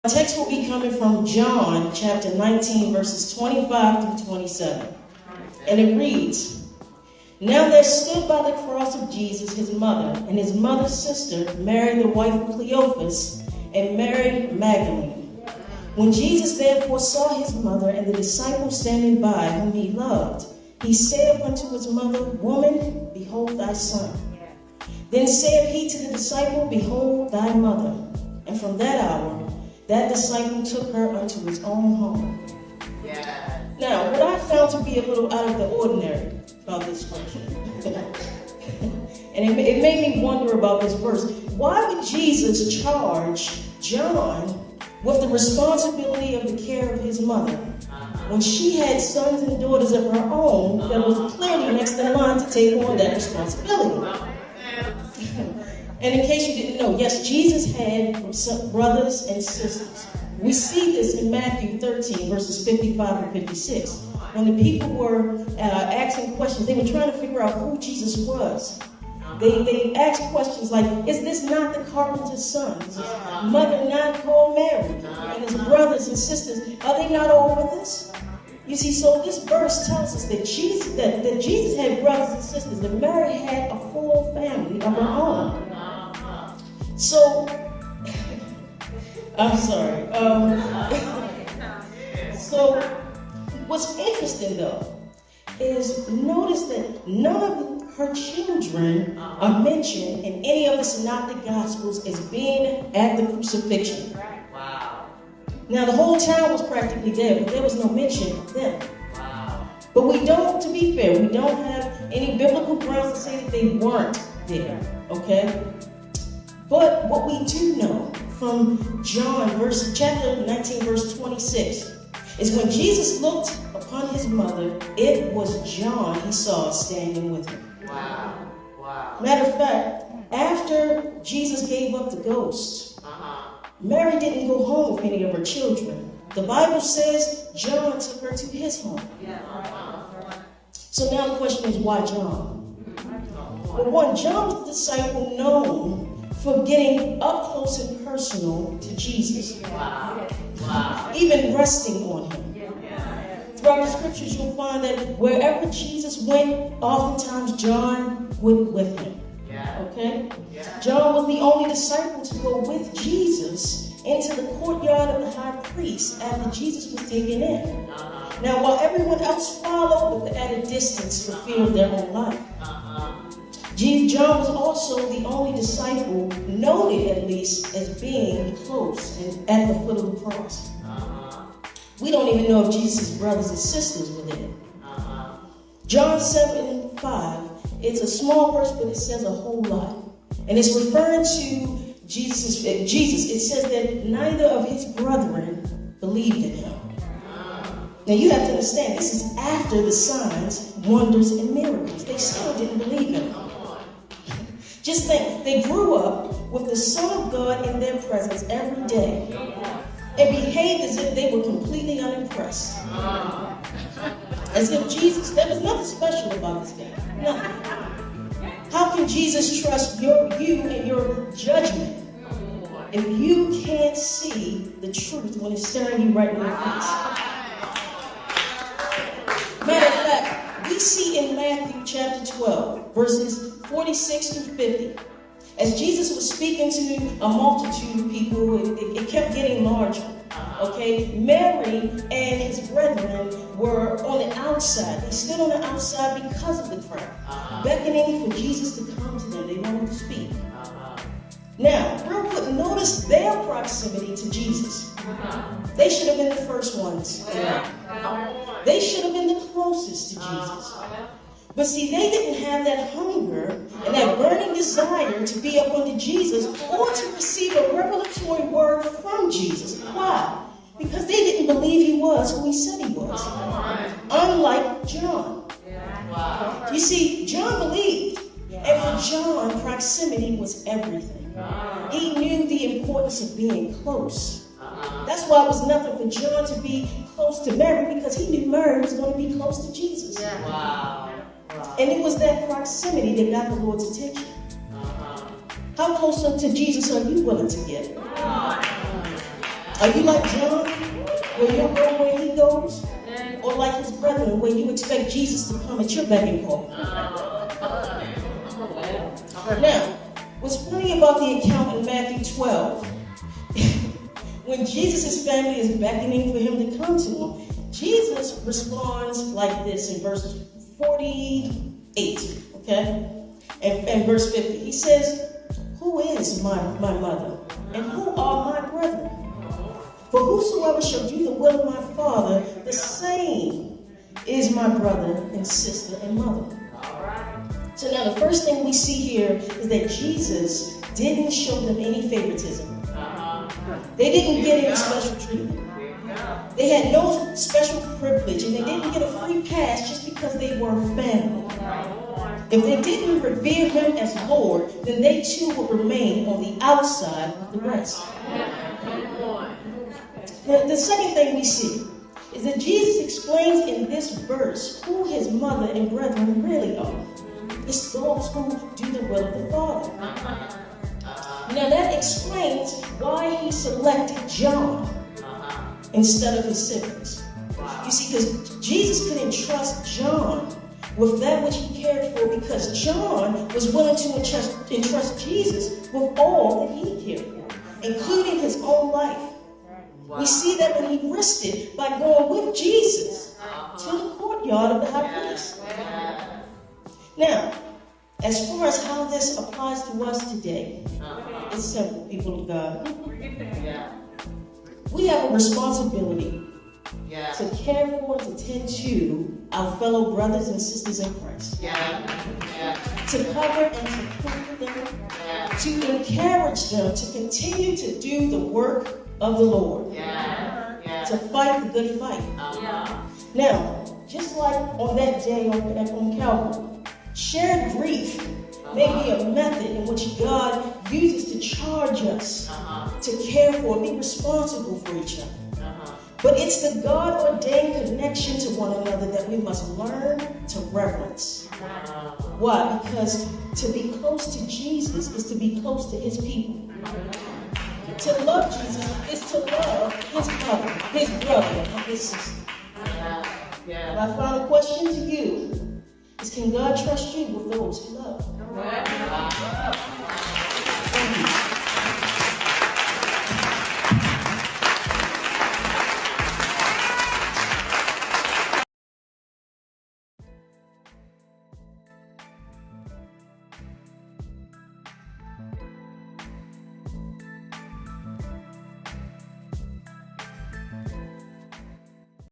The text will be coming from John chapter 19, verses 25 through 27. And it reads, Now there stood by the cross of Jesus his mother and his mother's sister, Mary the wife of Cleophas, and Mary Magdalene. When Jesus therefore saw his mother and the disciple standing by whom he loved, he said unto his mother, Woman, behold thy son. Then said he to the disciple, Behold thy mother. And from that hour, that disciple took her unto his own home. Yeah. Now, what I found to be a little out of the ordinary about this scripture, and it made me wonder about this verse. Why would Jesus charge John with the responsibility of the care of his mother when she had sons and daughters of her own that was clearly next in line to take on that responsibility? And in case you didn't know, yes, Jesus had some brothers and sisters. We see this in Matthew 13, verses 55 and 56. When the people were asking questions, they were trying to figure out who Jesus was. They asked questions like, is this not the carpenter's son? Is his mother not called Mary? And his brothers and sisters, are they not all with us? You see, so this verse tells us that Jesus had brothers and sisters, that Mary had a full family of her own. So, I'm sorry. So, what's interesting though is notice that none of her children are mentioned in any of the synoptic gospels as being at the crucifixion. Wow. Now, the whole town was practically dead, but there was no mention of them. Wow. But we don't, to be fair, we don't have any biblical grounds to say that they weren't there, okay? But what we do know from John chapter 19, verse 26, is when Jesus looked upon his mother, it was John he saw standing with him. Wow. Wow. Matter of fact, after Jesus gave up the ghost, Mary didn't go home with any of her children. The Bible says John took her to his home. So now the question is, why John? Well, one, John was the disciple known for getting up close and personal to Jesus. Wow. Wow. Even resting on him. Throughout the scriptures, you'll find that wherever Jesus went, oftentimes John went with him. Okay? John was the only disciple to go with Jesus into the courtyard of the high priest after Jesus was taken in. Now, while everyone else followed, but at a distance for fear of their own life. John was also the only disciple, noted at least, as being close and at the foot of the cross. We don't even know if Jesus' brothers and sisters were there. John 7:5, it's a small verse, but it says a whole lot. And it's referring to Jesus. It says that neither of his brethren believed in him. Now you have to understand, this is after the signs, wonders, and miracles. They still didn't believe in him. Just think, they grew up with the Son of God in their presence every day and behaved as if they were completely unimpressed. As if Jesus, there was nothing special about this guy. Nothing. How can Jesus trust you and your judgment if you can't see the truth when it's staring you right in the face? Matter of fact, we see in Matthew chapter 12, verses 46 through 50, as Jesus was speaking to a multitude of people, it kept getting larger. Okay, Mary and his brethren were on the outside. They stood on the outside because of the crowd, beckoning for Jesus to come to them. They wanted to speak. Now, real quick, notice their proximity to Jesus. They should have been the first ones. They should have been the closest to Jesus. But see, they didn't have that hunger and that burning desire to be up under Jesus or to receive a revelatory word from Jesus. Why? Because they didn't believe he was who he said he was. Unlike John. You see, John believed. And for John, proximity was everything. He knew the importance of being close. That's why it was nothing for John to be close to Mary, because he knew Mary was going to be close to Jesus. Wow. And it was that proximity that got the Lord's attention. How close up to Jesus are you willing to get? Are you like John, where you'll go where he goes? Or like his brethren, where you expect Jesus to come at your beck and call? Now, what's funny about the account in Matthew 12, when Jesus' family is beckoning for him to come to him, Jesus responds like this in verse 48, okay? And verse 50. He says, "Who is my mother? And who are my brethren? For whosoever shall do the will of my Father, the same is my brother and sister and mother." So now the first thing we see here is that Jesus didn't show them any favoritism. They didn't get any special treatment. They had no special privilege, and they didn't get a free pass just because they were family. If they didn't revere him as Lord, then they too would remain on the outside of the rest. The second thing we see is that Jesus explains in this verse who his mother and brethren really are. It's those who do the will of the Father. Now that explains why he selected John instead of his siblings. You see, because Jesus could entrust John with that which he cared for, because John was willing to entrust Jesus with all that he cared for, including his own life. We see that when he risked it by going with Jesus to the courtyard of the high priest. Now, as far as how this applies to us today, it's simple, people of God. We have a responsibility to care for and to tend to our fellow brothers and sisters in Christ. To cover and to comfort them, to encourage them to continue to do the work of the Lord, to fight the good fight. Now, just like on that day on Calvary, shared grief may be a method in which God uses to charge us to care for and be responsible for each other. But it's the God-ordained connection to one another that we must learn to reverence. Why? Because to be close to Jesus is to be close to his people. To love Jesus is to love his mother, his brother, and his sister. My final question to you is, can God trust you with those he loves?